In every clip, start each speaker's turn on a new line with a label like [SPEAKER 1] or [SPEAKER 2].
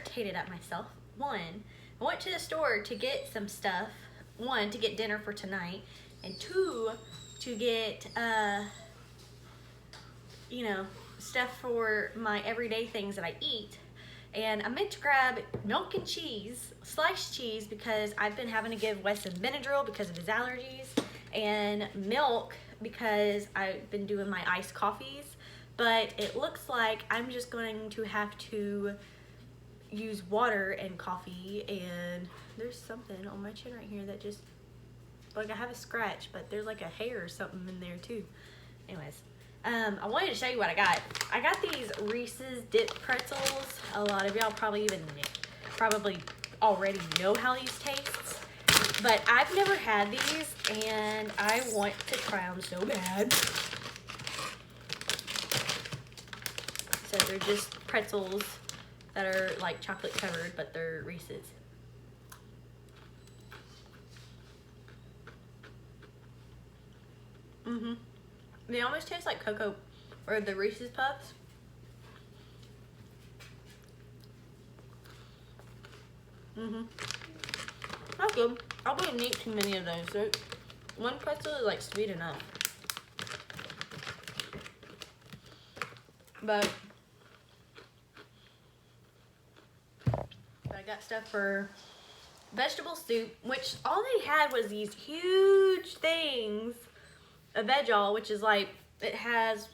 [SPEAKER 1] irritated at myself. One, I went to the store to get some stuff. One, to get dinner for tonight, and two, to get you know, stuff for my everyday things that I eat. And I meant to grab milk and cheese, sliced cheese, because I've been having to give Wesson Benadryl because of his allergies, and milk because I've been doing my iced coffees. But it looks like I'm just going to have to use water and coffee, and there's something on my chin right here that just, like, I have a scratch, but there's like a hair or something in there too. Anyways, I wanted to show you what I got. I got these Reese's dip pretzels. A lot of y'all probably already know how these taste, but I've never had these and I want to try them so bad. So they're just pretzels that are like chocolate covered, but they're Reese's. They almost taste like Cocoa or the Reese's Puffs. That's good. I wouldn't eat too many of those. So one pretzel is like sweet enough. But I got stuff for vegetable soup, which all they had was these huge things of veg-all, which is like, it has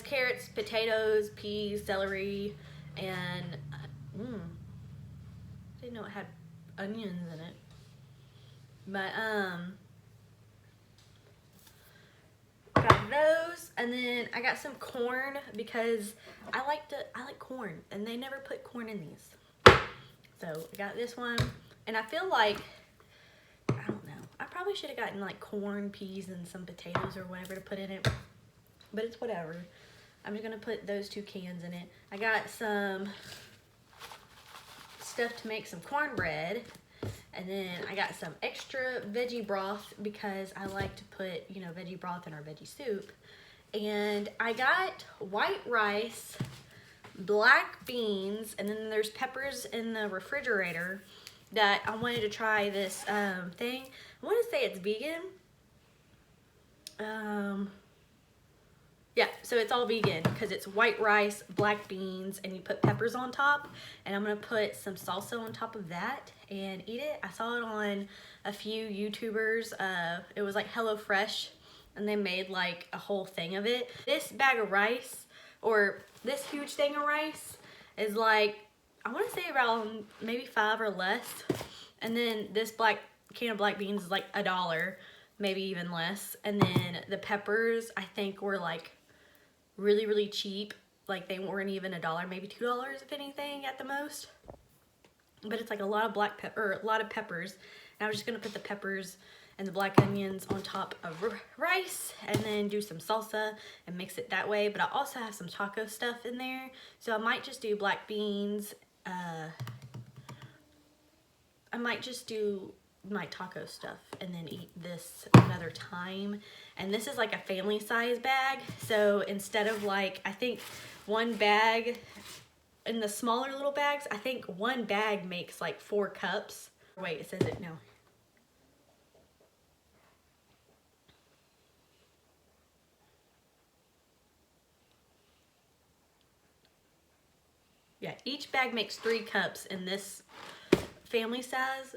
[SPEAKER 1] carrots, potatoes, peas, celery, and I didn't know it had onions in it. But got those, and then I got some corn because I like corn, and they never put corn in these. So I got this one, and I feel like, I don't know, I probably should have gotten like corn, peas, and some potatoes or whatever to put in it, but it's whatever. I'm just gonna put those 2 cans in it. I got some stuff to make some cornbread, and then I got some extra veggie broth because I like to put, you know, veggie broth in our veggie soup. And I got white rice, black beans, and then there's peppers in the refrigerator that I wanted to try this thing. I want to say it's vegan. Yeah, so it's all vegan because it's white rice, black beans, and you put peppers on top. And I'm gonna put some salsa on top of that and eat it. I saw it on a few YouTubers. It was like HelloFresh, and they made like a whole thing of it. This bag of rice, or this huge thing of rice, is like, I want to say around maybe $5 or less. And then this can of black beans is like $1, maybe even less. And then the peppers, I think, were like really, really cheap. Like they weren't even $1, maybe $2 if anything at the most. But it's like a lot of a lot of peppers. And I was just gonna put the peppers and the black onions on top of rice, and then do some salsa and mix it that way. But I also have some taco stuff in there, so I might just do black beans. I might just do my taco stuff and then eat this another time. And this is like a family size bag, so instead of like, I think one bag, in the smaller little bags, I think one bag makes like 4 cups. Wait, it says it now. Yeah, each bag makes 3 cups in this family size,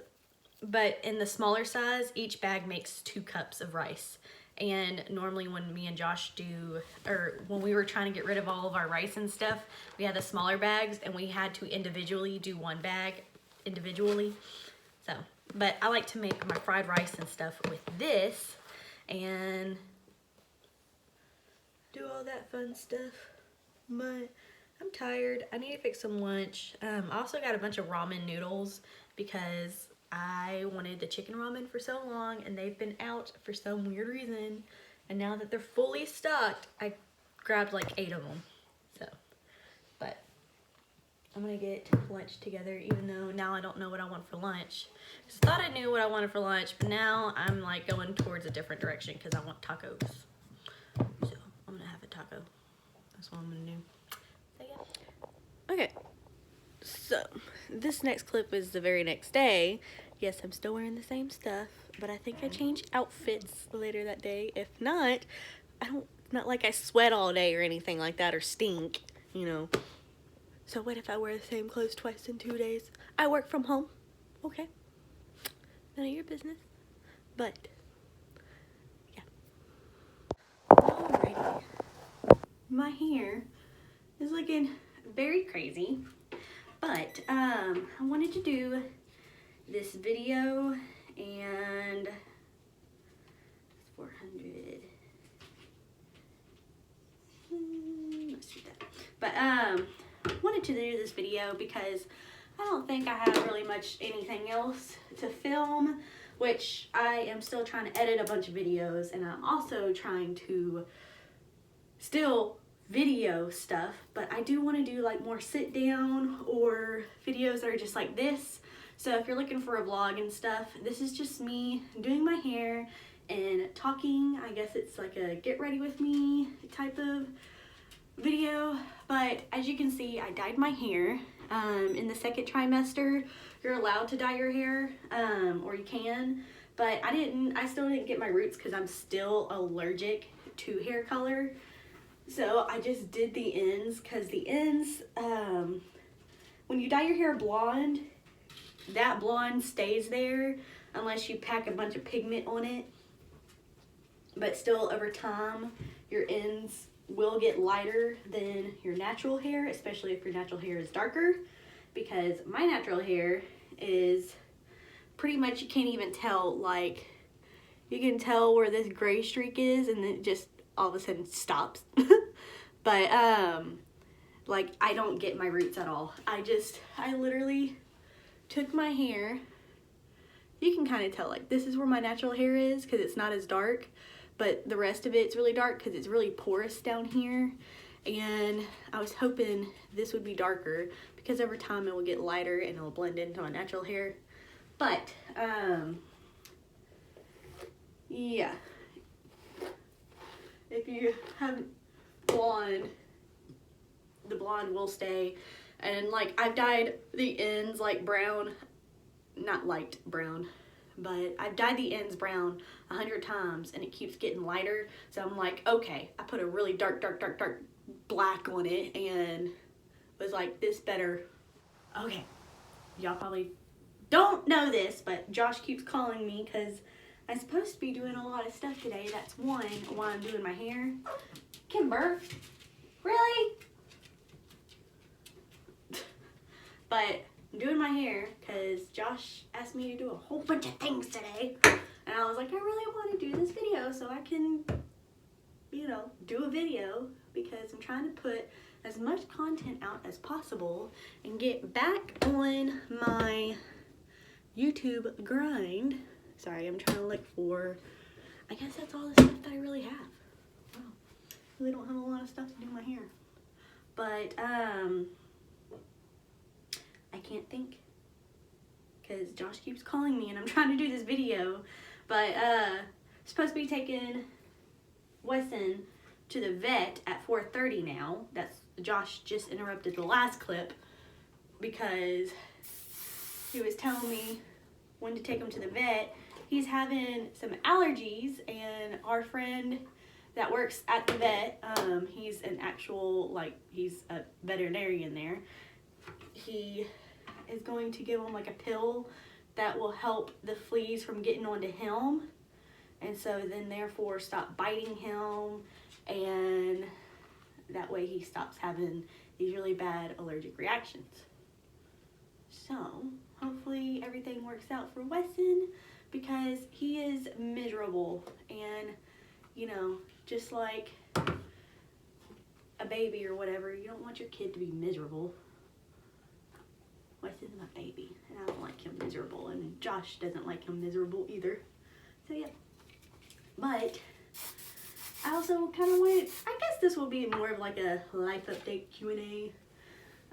[SPEAKER 1] but in the smaller size, each bag makes 2 cups of rice. And normally when me and Josh do, or when we were trying to get rid of all of our rice and stuff, we had the smaller bags and we had to individually do one bag individually. So, but I like to make my fried rice and stuff with this and do all that fun stuff. But I'm tired. I need to fix some lunch. I also got a bunch of ramen noodles because I wanted the chicken ramen for so long and they've been out for some weird reason. And now that they're fully stocked, I grabbed like 8 of them. So, but I'm gonna get lunch together, even though now I don't know what I want for lunch. Cause I thought I knew what I wanted for lunch, but now I'm like going towards a different direction because I want tacos. So I'm gonna have a taco. That's what I'm gonna do. Okay, so this next clip is the very next day. Yes, I'm still wearing the same stuff, but I think I changed outfits later that day. If not, not like I sweat all day or anything like that or stink, you know. So what if I wear the same clothes twice in 2 days? I work from home. Okay. None of your business. But, yeah. Alrighty. My hair is looking very crazy. But, I wanted to do this video and 400. Let's do that. But, wanted to do this video because I don't think I have really much anything else to film, which I am still trying to edit a bunch of videos, and I'm also trying to still video stuff, but I do want to do like more sit down or videos that are just like this. So if you're looking for a vlog and stuff, this is just me doing my hair and talking. I guess it's like a get ready with me type of video. But as you can see, I dyed my hair. In the second trimester, you're allowed to dye your hair, or you can, but I still didn't get my roots because I'm still allergic to hair color. So I just did the ends because the ends, when you dye your hair blonde, that blonde stays there unless you pack a bunch of pigment on it. But still, over time, your ends will get lighter than your natural hair, especially if your natural hair is darker, because my natural hair is pretty much, you can't even tell, like, you can tell where this gray streak is and then it just all of a sudden stops. But like, I don't get my roots at all. I literally took my hair, you can kind of tell, like, this is where my natural hair is because it's not as dark, but the rest of it's really dark because it's really porous down here. And I was hoping this would be darker because over time it will get lighter and it'll blend into my natural hair. But yeah, if you have blonde, the blonde will stay. And like, I've dyed the ends like brown, not light brown, but I've dyed the ends brown 100 times and it keeps getting lighter. So I'm like, okay, I put a really dark black on it and was like, this better. Okay, y'all probably don't know this, but Josh keeps calling me because I'm supposed to be doing a lot of stuff today. That's one, why I'm doing my hair. Kimber, really? But I'm doing my hair because Josh asked me to do a whole bunch of things today. And I was like, I really want to do this video so I can, you know, do a video because I'm trying to put as much content out as possible and get back on my YouTube grind. Sorry, I'm trying to look for, I guess that's all the stuff that I really have. Wow, really don't have a lot of stuff to do my hair. But, I can't think because Josh keeps calling me and I'm trying to do this video. But supposed to be taking Wesson to the vet at 4:30 now. That's, Josh just interrupted the last clip because he was telling me when to take him to the vet. He's having some allergies, and our friend that works at the vet, he's an actual, like, he's a veterinarian there. He is going to give him like a pill that will help the fleas from getting onto him, and so then therefore stop biting him, and that way he stops having these really bad allergic reactions. So hopefully everything works out for Wesson because he is miserable, and you know, just like a baby or whatever, you don't want your kid to be miserable. Wesson's my baby, and I don't like him miserable, and Josh doesn't like him miserable either. So yeah, but I also kind of wanted, I guess this will be more of like a life update Q&A.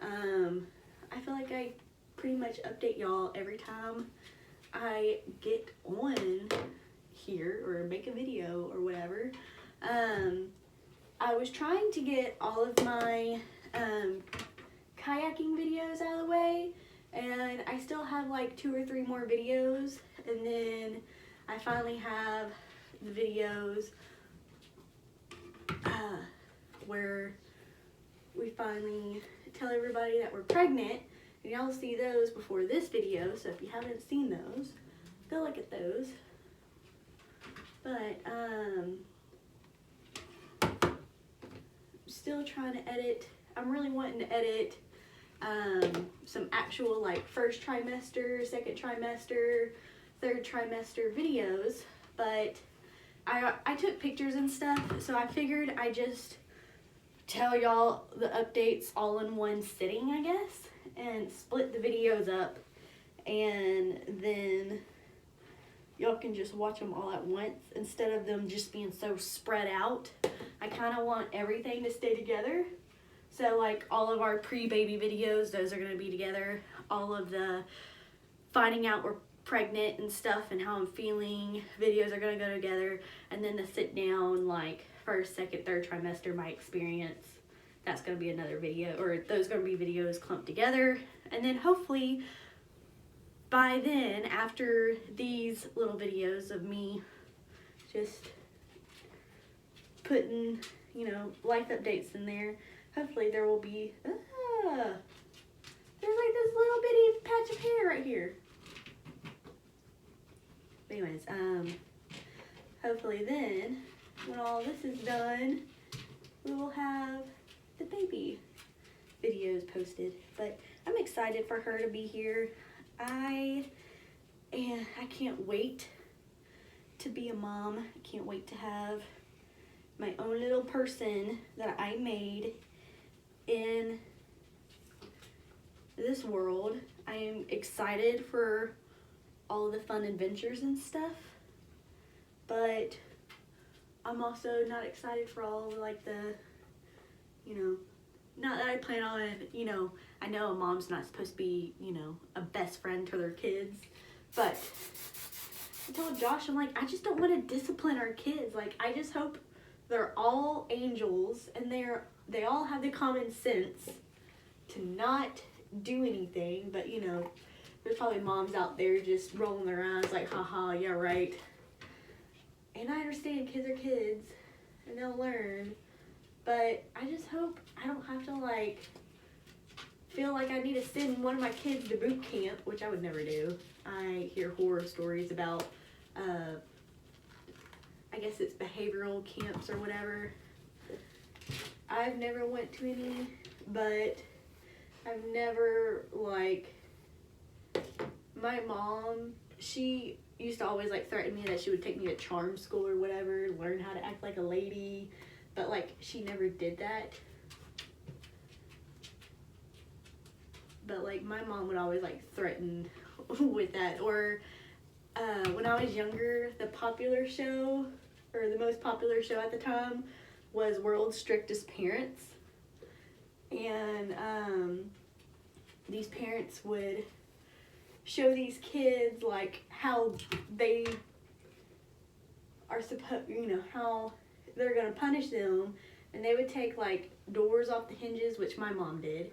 [SPEAKER 1] I feel like I pretty much update y'all every time I get on here or make a video or whatever. I was trying to get all of my kayaking videos out of the way, and I still have like 2 or 3 more videos, and then I finally have the videos where we finally tell everybody that we're pregnant, and y'all see those before this video, so if you haven't seen those, go look at those. But still trying to edit. I'm really wanting to edit some actual like first trimester, second trimester, third trimester videos, but I took pictures and stuff, so I figured I just tell y'all the updates all in one sitting, I guess, and split the videos up, and then y'all can just watch them all at once instead of them just being so spread out. I kind of want everything to stay together. So like all of our pre-baby videos, those are going to be together. All of the finding out we're pregnant and stuff and how I'm feeling videos are going to go together. And then the sit down like first, second, third trimester, my experience, that's going to be another video, or those are going to be videos clumped together. And then hopefully by then, after these little videos of me just putting, you know, life updates in there, hopefully there will be, there's like this little bitty patch of hair right here. Anyways, hopefully then, when all this is done, we will have the baby videos posted. But I'm excited for her to be here. I can't wait to be a mom. I can't wait to have my own little person that I made in this world. I am excited for all the fun adventures and stuff, but I'm also not excited for all like the, you know, not that I plan on, you know, I know a mom's not supposed to be, you know, a best friend to their kids, but I told Josh, I'm like, I just don't want to discipline our kids. Like, I just hope they're all angels and they all have the common sense to not do anything, but you know, there's probably moms out there just rolling their eyes like, haha, yeah, right. And I understand kids are kids and they'll learn, but I just hope I don't have to like feel like I need to send one of my kids to boot camp, which I would never do. I hear horror stories about, I guess it's behavioral camps or whatever. I've never went to any, but I've never like, my mom, she used to always like threaten me that she would take me to charm school or whatever, learn how to act like a lady, but like she never did that. But like my mom would always like threaten with that. Or when I was younger, the popular show, or the most popular show at the time, was World's Strictest Parents. And these parents would show these kids like how they are supposed, you know, how they're gonna punish them, and they would take like doors off the hinges, which my mom did.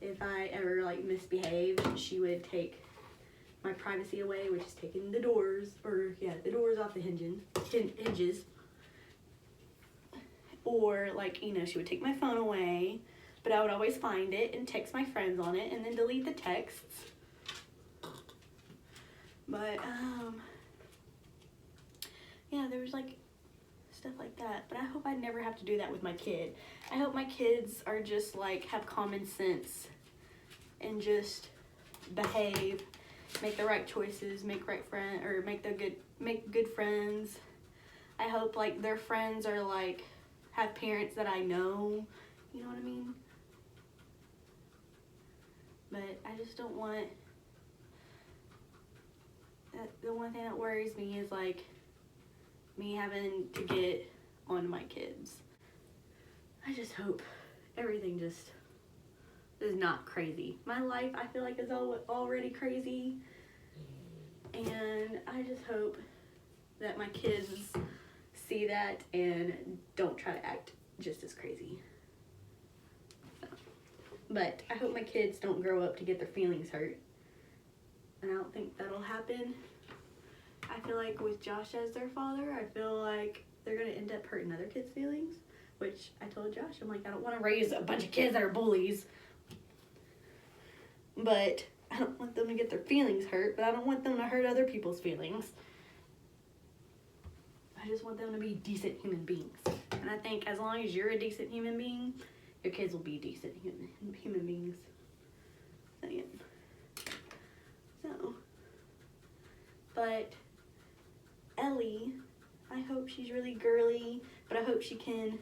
[SPEAKER 1] If I ever like misbehaved, she would take my privacy away, which is taking the doors, or yeah, the doors off the hinges. Or like, you know, she would take my phone away, but I would always find it and text my friends on it and then delete the texts. But yeah, there was like stuff like that, but I hope I never have to do that with my kid. I hope my kids are just like have common sense and just behave, make the right choices, make right friend, or make good friends. I hope like their friends are like have parents that I know, you know what I mean? But I just don't want, the one thing that worries me is like me having to get on my kids. I just hope everything just is not crazy. My life, I feel like, is already crazy, and I just hope that my kids see that and don't try to act just as crazy. So, But I hope my kids don't grow up to get their feelings hurt. And I don't think that'll happen. I feel like with Josh as their father, I feel like they're going to end up hurting other kids' feelings. Which I told Josh, I'm like, I don't want to raise a bunch of kids that are bullies. But I don't want them to get their feelings hurt, but I don't want them to hurt other people's feelings. I just want them to be decent human beings. And I think as long as you're a decent human being, your kids will be decent human beings. So, but Ellie, I hope she's really girly, but I hope she can,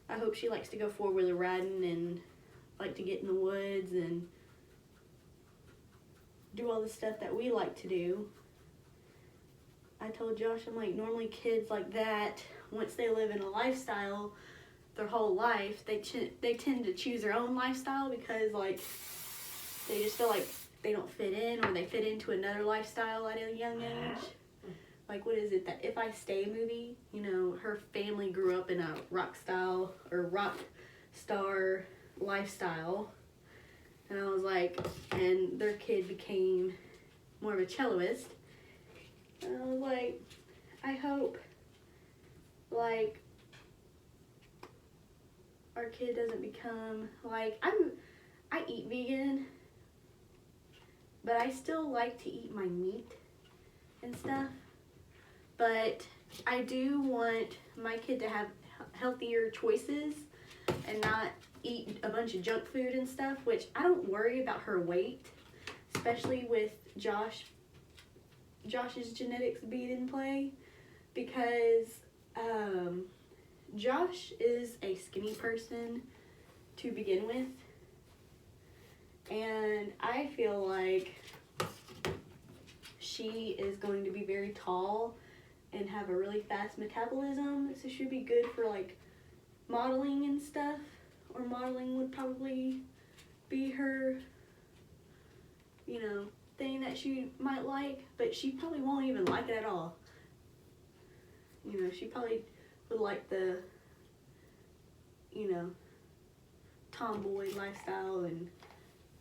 [SPEAKER 1] I hope she likes to go four-wheeler riding and like to get in the woods and do all the stuff that we like to do. I told Josh, I'm like, normally kids like that, once they live in a lifestyle their whole life, they tend to choose their own lifestyle because, like, they just feel like they don't fit in, or they fit into another lifestyle at a young age. Like, what is it, that If I Stay movie? Her family grew up in a rock star lifestyle. And I was like, and their kid became more of a celloist. And I was like, I hope, like, our kid doesn't become, like, I eat vegan, but I still like to eat my meat and stuff. But I do want my kid to have healthier choices and not eat a bunch of junk food and stuff, which I don't worry about her weight, especially with Josh's genetics being in play, because Josh is a skinny person to begin with, and I feel like she is going to be very tall and have a really fast metabolism, so she'd be good for like modeling and stuff, or modeling would probably be her, thing that she might like, but she probably won't even like it at all. She probably would like the, tomboy lifestyle and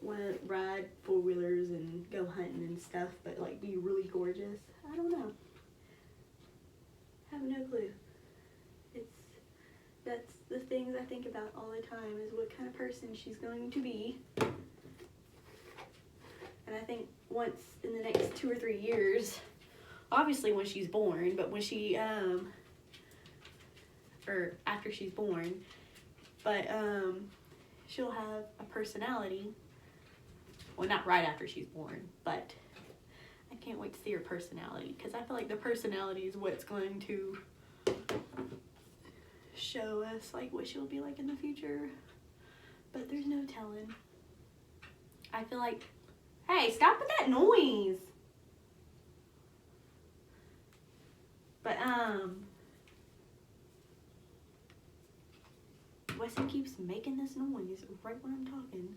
[SPEAKER 1] want to ride four-wheelers and go hunting and stuff, but like be really gorgeous. I don't know. I have no clue. That's the things I think about all the time, is what kind of person she's going to be. And I think once in the next 2 or 3 years, obviously when she's born, but when she, or after she's born, but she'll have a personality. Well, not right after she's born, but I can't wait to see her personality, because I feel like the personality is what's going to show us like what she'll be like in the future, but there's no telling. I feel like, hey, stop with that noise. But Wesson keeps making this noise right when I'm talking.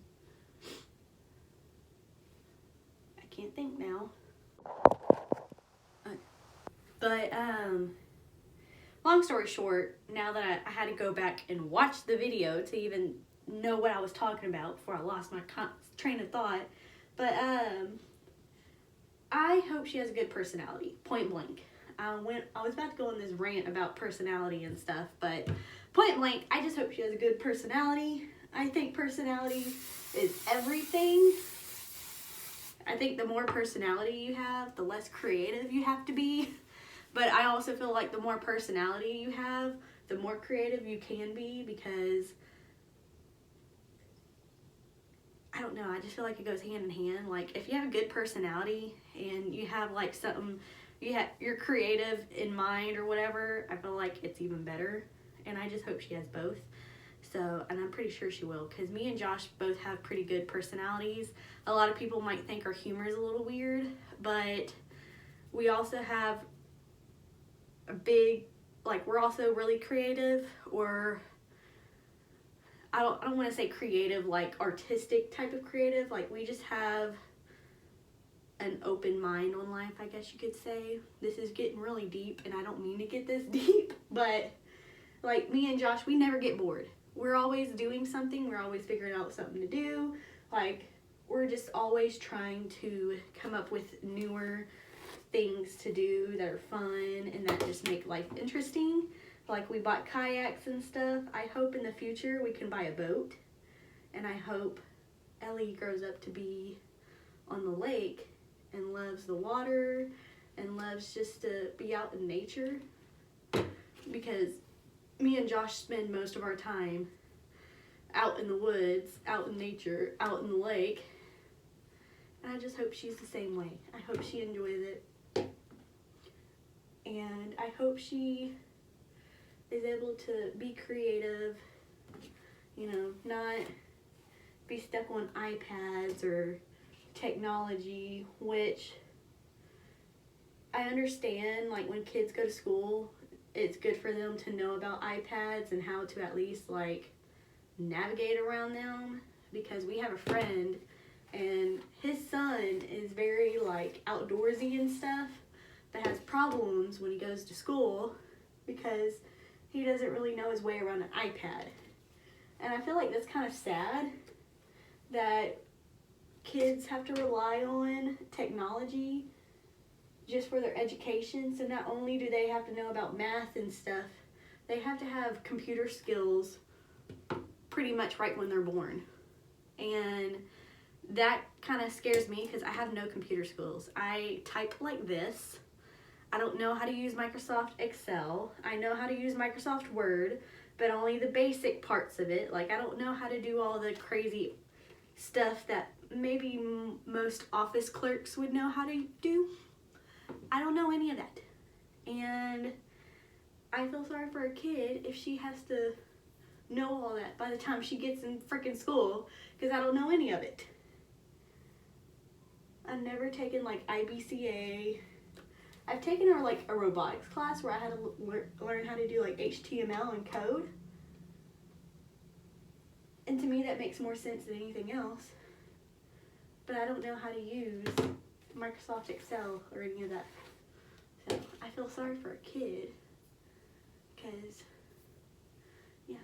[SPEAKER 1] I can't think now. But long story short, now that I had to go back and watch the video to even know what I was talking about before I lost my train of thought. But I hope she has a good personality, point blank. I was about to go on this rant about personality and stuff, but point blank, I just hope she has a good personality. I think personality is everything. I think the more personality you have, the less creative you have to be. But I also feel like the more personality you have, the more creative you can be, because I don't know, I just feel like it goes hand in hand. Like, if you have a good personality and you have like something, you're creative in mind or whatever, I feel like it's even better. And I just hope she has both. So, and I'm pretty sure she will, because me and Josh both have pretty good personalities. A lot of people might think our humor is a little weird, but we also have a big, like, we're also really creative, or I don't want to say creative, like artistic type of creative. Like, we just have an open mind on life, I guess you could say. This is getting really deep, and I don't mean to get this deep, but like, me and Josh, we never get bored. we're always doing something. We're always figuring out something to do. Like, we're just always trying to come up with newer things to do that are fun and that just make life interesting. Like, we bought kayaks and stuff. I hope in the future we can buy a boat. And I hope Ellie grows up to be on the lake and loves the water and loves just to be out in nature. Because me and Josh spend most of our time out in the woods, out in nature, out in the lake. And I just hope she's the same way. I hope she enjoys it. And I hope she is able to be creative, you know, not be stuck on iPads or technology, which I understand, like, when kids go to school, it's good for them to know about iPads and how to at least, like, navigate around them, because we have a friend and his son is very, like, outdoorsy and stuff, but has problems when he goes to school because he doesn't really know his way around an iPad. And I feel like that's kind of sad that kids have to rely on technology just for their education. So not only do they have to know about math and stuff, they have to have computer skills pretty much right when they're born. And that kind of scares me because I have no computer skills. I type like this. I don't know how to use Microsoft Excel. I know how to use Microsoft Word, but only the basic parts of it. Like, I don't know how to do all the crazy stuff that maybe most office clerks would know how to do. I don't know any of that. And I feel sorry for a kid if she has to know all that by the time she gets in freaking school, because I don't know any of it. I've never taken, like, IBCA. I've taken like a robotics class where I had to learn how to do, like, HTML and code. And to me that makes more sense than anything else. But I don't know how to use Microsoft Excel or any of that. So I feel sorry for a kid. Because, yeah.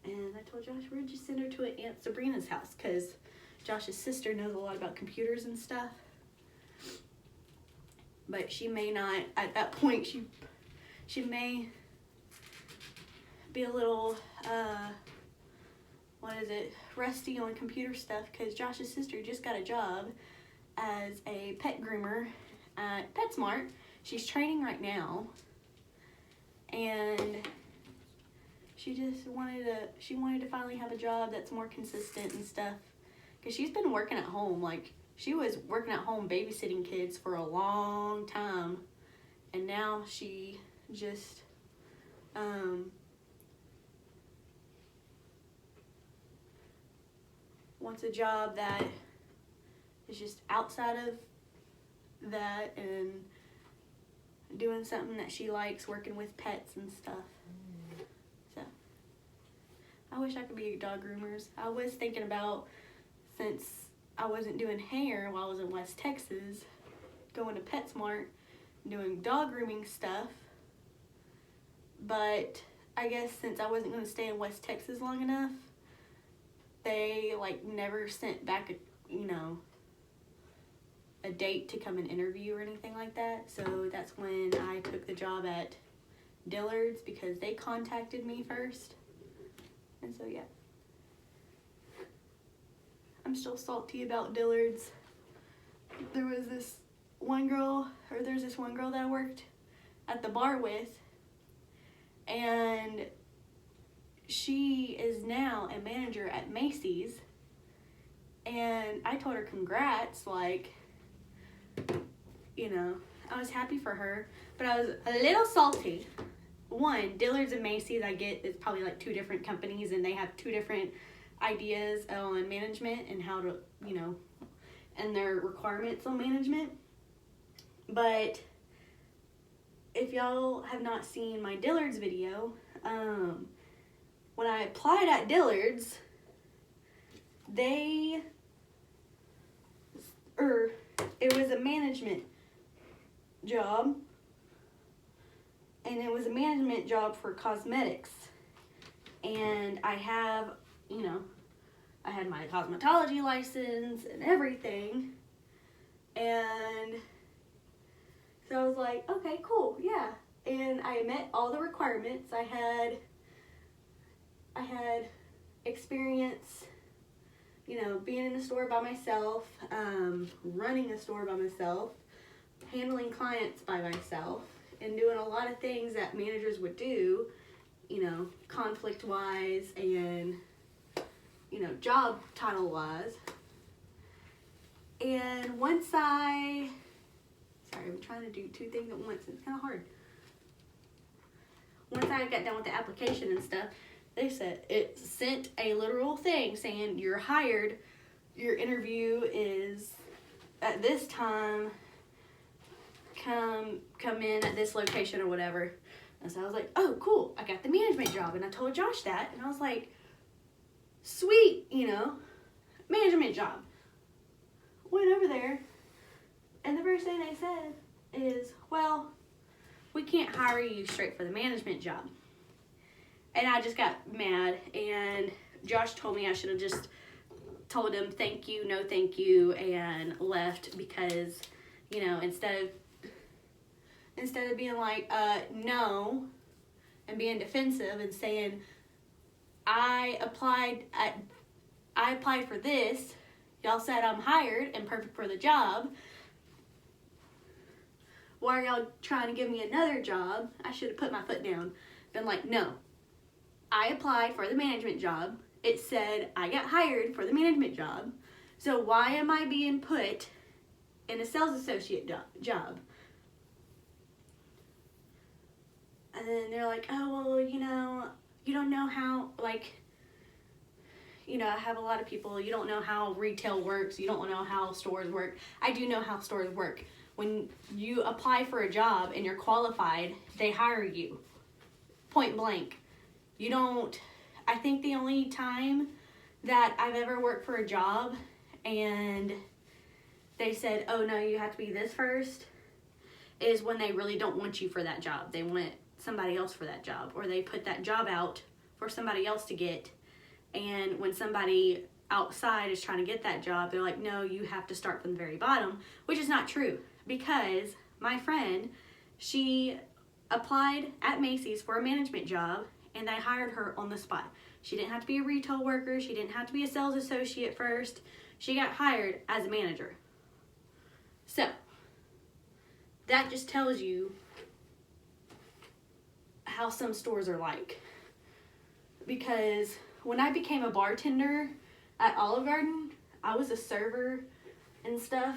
[SPEAKER 1] And I told Josh we're just send her to Aunt Sabrina's house, because Josh's sister knows a lot about computers and stuff. But she may not, at that point, she may be a little, rusty on computer stuff, because Josh's sister just got a job as a pet groomer at PetSmart. She's training right now, and she wanted to finally have a job that's more consistent and stuff, because she's been working at home. Like, she was working at home babysitting kids for a long time, and now she just wants a job that is just outside of that and doing something that she likes, working with pets and stuff. So I wish I could be a dog groomer. I was thinking about, since I wasn't doing hair while I was in West Texas, going to PetSmart, doing dog grooming stuff. But I guess since I wasn't going to stay in West Texas long enough, they, like, never sent back a date to come and interview or anything like that. So that's when I took the job at Dillard's, because they contacted me first. And so, yeah. I'm still salty about Dillard's. There's this one girl that I worked at the bar with, and she is now a manager at Macy's, and I told her congrats, like, I was happy for her, but I was a little salty. One, Dillard's and Macy's, I get, it's probably like two different companies, and they have two different ideas on management and how to, and their requirements on management. But if y'all have not seen my Dillard's video, when I applied at Dillard's, it was a management job, and it was a management job for cosmetics. And I have, you know, I had my cosmetology license and everything. And so I was like, okay, cool, yeah. And I met all the requirements. I had experience, you know, being in a store by myself, running a store by myself, handling clients by myself, and doing a lot of things that managers would do, you know, conflict-wise and, you know, job title-wise. And once I'm trying to do two things at once. It's kind of hard. Once I got done with the application and stuff, they said it sent a literal thing saying you're hired. Your interview is at this time. Come in at this location or whatever. And so I was like, oh, cool. I got the management job. And I told Josh that. And I was like, sweet, you know, management job. Went over there. And the first thing they said is, well, we can't hire you straight for the management job. And I just got mad. And Josh told me I should have just told him thank you, no thank you, and left because, you know, instead of being like, no, and being defensive and saying, I applied for this, y'all said I'm hired and perfect for the job. Why are y'all trying to give me another job? I should have put my foot down. Been like, no, I applied for the management job. It said I got hired for the management job. So why am I being put in a sales associate job? And then they're like, oh, well, you know, you don't know how, like, you know, I have a lot of people, you don't know how retail works, you don't know how stores work. I do know how stores work. When you apply for a job and you're qualified, they hire you. Point blank. You don't, I think the only time that I've ever worked for a job and they said, oh, no, you have to be this first, is when they really don't want you for that job. They want somebody else for that job, or they put that job out for somebody else to get, and when somebody outside is trying to get that job, they're like, no, you have to start from the very bottom, which is not true, because my friend, she applied at Macy's for a management job, and they hired her on the spot. She didn't have to be a retail worker, she didn't have to be a sales associate first, she got hired as a manager. So, that just tells you how some stores are like. Because when I became a bartender at Olive Garden, I was a server and stuff,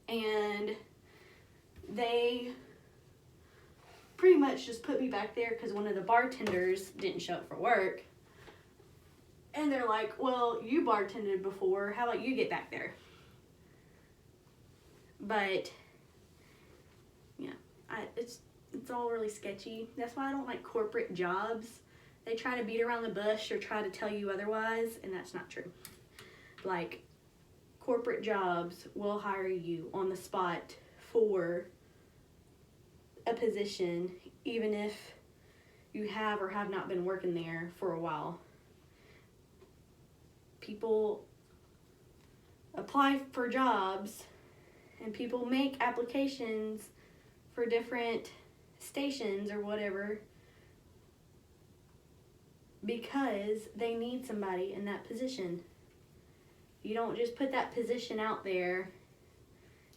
[SPEAKER 1] and they pretty much just put me back there because one of the bartenders didn't show up for work. And they're like, well, you bartended before, how about you get back there? But yeah, it's all really sketchy. That's why I don't like corporate jobs. They try to beat around the bush or try to tell you otherwise, and that's not true. Like, corporate jobs will hire you on the spot for a position, even if you have or have not been working there for a while. People apply for jobs, and people make applications for different stations or whatever because they need somebody in that position. You don't just put that position out there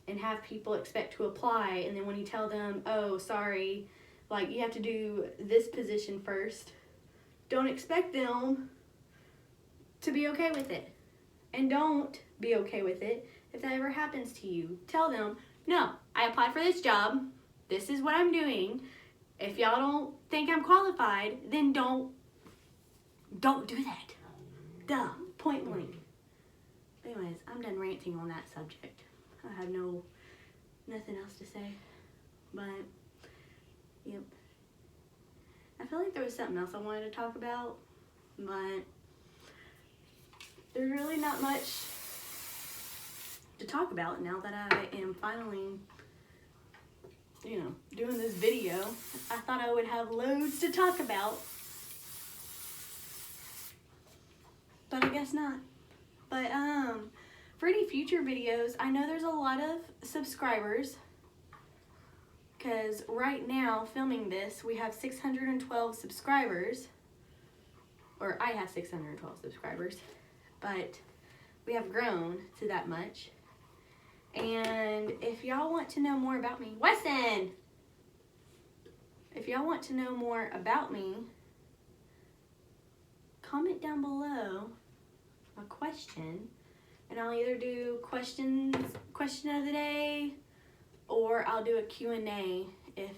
[SPEAKER 1] and have people expect to apply, and then when you tell them, oh, sorry, like, you have to do this position first, don't expect them to be okay with it. And don't be okay with it if that ever happens to you. Tell them, no, I applied for this job, this is what I'm doing. If y'all don't think I'm qualified, then don't do that. Duh, point blank. Anyways, I'm done ranting on that subject. I have nothing else to say. But, yep. I feel like there was something else I wanted to talk about, but there's really not much to talk about now that I am finally, you know, doing this video. I thought I would have loads to talk about, but I guess not. But for any future videos, I know there's a lot of subscribers, because right now, filming this, we have 612 subscribers, or I have 612 subscribers, but we have grown to that much. And if y'all want to know more about me, Wesson! If y'all want to know more about me, comment down below a question, and I'll either do question of the day, or I'll do a Q&A if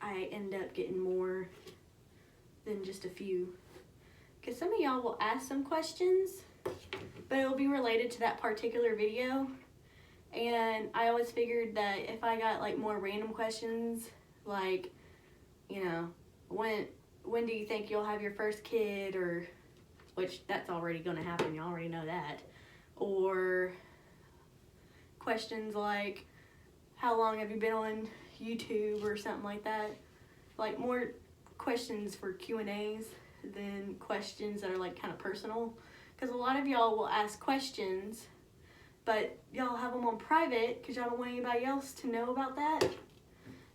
[SPEAKER 1] I end up getting more than just a few. Because some of y'all will ask some questions, but it will be related to that particular video. And I always figured that if I got like more random questions, like, you know, when do you think you'll have your first kid, or, which that's already going to happen, you already know that, or questions like, how long have you been on YouTube, or something like that, like more questions for Q&As than questions that are like kind of personal, because a lot of y'all will ask questions, but y'all have them on private because y'all don't want anybody else to know about that.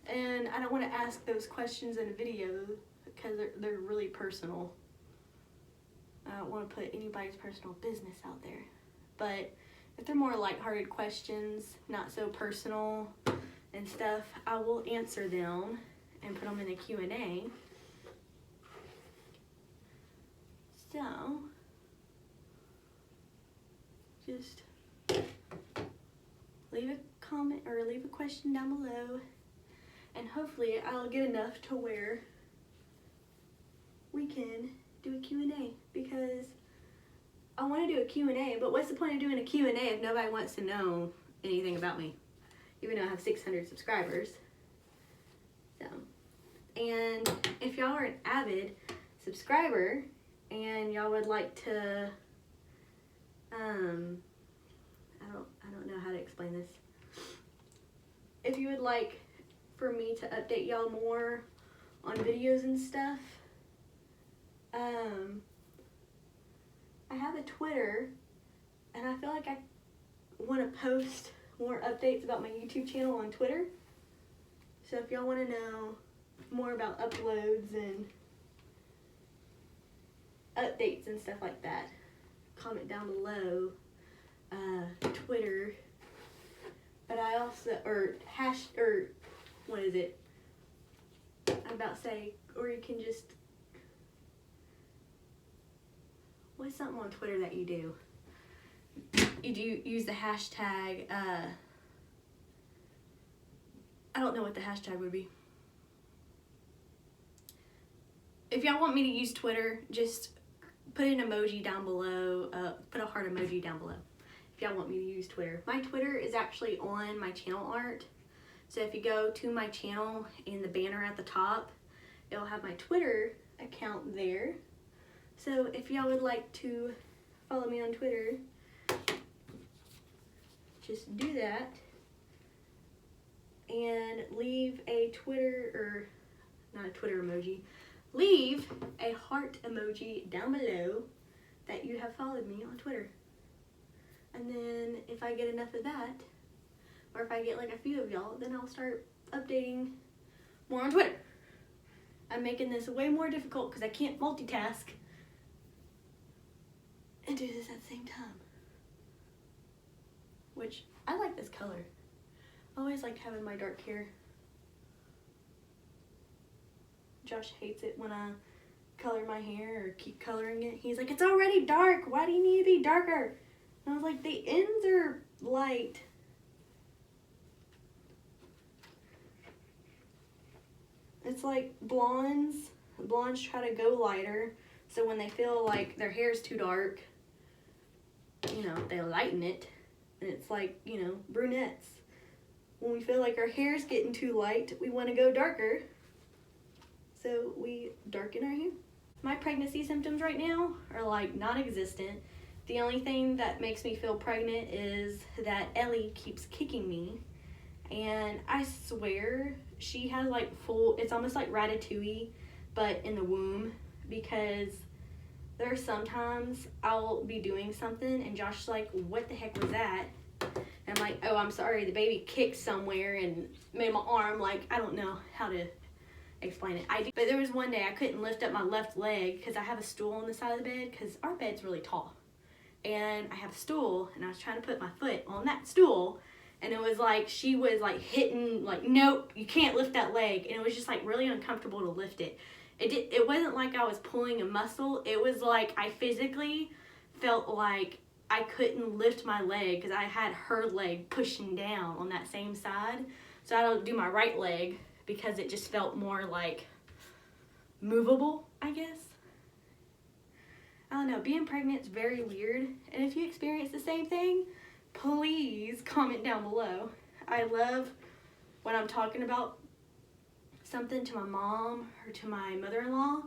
[SPEAKER 1] And I don't want to ask those questions in a video because they're really personal. I don't want to put anybody's personal business out there. But if they're more lighthearted questions, not so personal and stuff, I will answer them and put them in a Q&A. So, just leave a comment or leave a question down below, and hopefully I'll get enough to where we can do a Q&A, because I want to do a Q&A, but what's the point of doing a Q&A if nobody wants to know anything about me, even though I have 600 subscribers. So, and if y'all are an avid subscriber and y'all would like to, I don't know how to explain this. If you would like for me to update y'all more on videos and stuff, I have a Twitter, and I feel like I want to post more updates about my YouTube channel on Twitter. So if y'all want to know more about uploads and updates and stuff like that, comment down below. Twitter, but I also, what is it? I'm about to say, or you can just, what's something on Twitter that you do? You do use the hashtag, I don't know what the hashtag would be. If y'all want me to use Twitter, just put an emoji down below, put a heart emoji down below if y'all want me to use Twitter. My Twitter is actually on my channel art, so if you go to my channel in the banner at the top, it'll have my Twitter account there. So if y'all would like to follow me on Twitter, just do that and leave a Twitter, or not a Twitter emoji, leave a heart emoji down below that you have followed me on Twitter. And then if I get enough of that, or if I get like a few of y'all, then I'll start updating more on Twitter. I'm making this way more difficult because I can't multitask and do this at the same time. Which, I like this color. I always liked having my dark hair. Josh hates it when I color my hair or keep coloring it. He's like, it's already dark. Why do you need to be darker? And I was like, the ends are light. It's like blondes. Blondes try to go lighter. So when they feel like their hair is too dark, you know, they lighten it. And it's like, you know, brunettes. When we feel like our hair is getting too light, we want to go darker. So we darken our hair. My pregnancy symptoms right now are like non-existent. The only thing that makes me feel pregnant is that Ellie keeps kicking me. And I swear she has like full, it's almost like Ratatouille, but in the womb, because there are sometimes I'll be doing something and Josh's like, what the heck was that? And I'm like, oh, I'm sorry, the baby kicked somewhere and made my arm, like, I don't know how to explain it. But there was one day I couldn't lift up my left leg because I have a stool on the side of the bed because our bed's really tall. And I have a stool and I was trying to put my foot on that stool and it was like she was like hitting, like, nope, you can't lift that leg. And it was just like really uncomfortable to lift it. It wasn't like I was pulling a muscle. It was like I physically felt like I couldn't lift my leg because I had her leg pushing down on that same side. So I don't do my right leg because it just felt more like movable, I guess. I don't know, being pregnant is very weird. And if you experience the same thing, please comment down below. I love when I'm talking about something to my mom or to my mother-in-law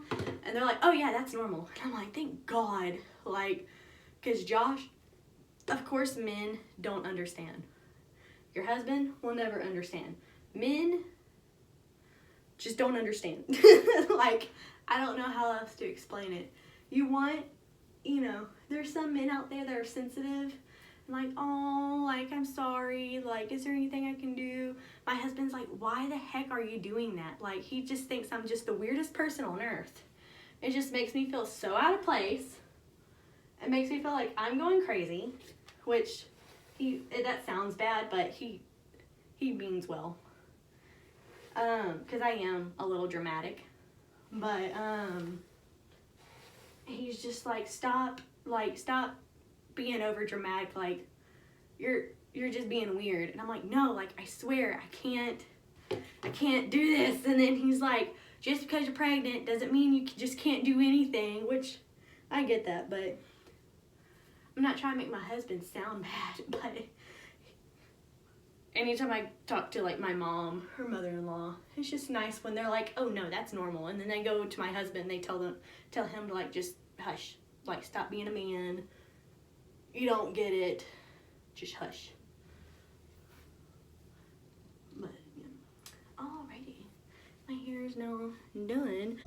[SPEAKER 1] and they're like, oh yeah, that's normal. And I'm like, thank God. Like, because Josh, of course men don't understand. Your husband will never understand. Men just don't understand. Like, I don't know how else to explain it. You want, you know, there's some men out there that are sensitive. Like, oh, like, I'm sorry. Like, is there anything I can do? My husband's like, why the heck are you doing that? Like, he just thinks I'm just the weirdest person on earth. It just makes me feel so out of place. It makes me feel like I'm going crazy, which that sounds bad, but he means well. 'Cause I am a little dramatic. But, he's just like, stop being over dramatic, like, you're just being weird. And I'm like, no, like, I swear, I can't do this. And then he's like, just because you're pregnant doesn't mean you just can't do anything, which I get that, but I'm not trying to make my husband sound bad, but anytime I talk to, like, my mom or mother-in-law, it's just nice when they're like, oh no, that's normal. And then they go to my husband, they tell him to, like, just hush, like, stop being a man. You don't get it. Just hush. But, yeah. Alrighty. My hair is now done.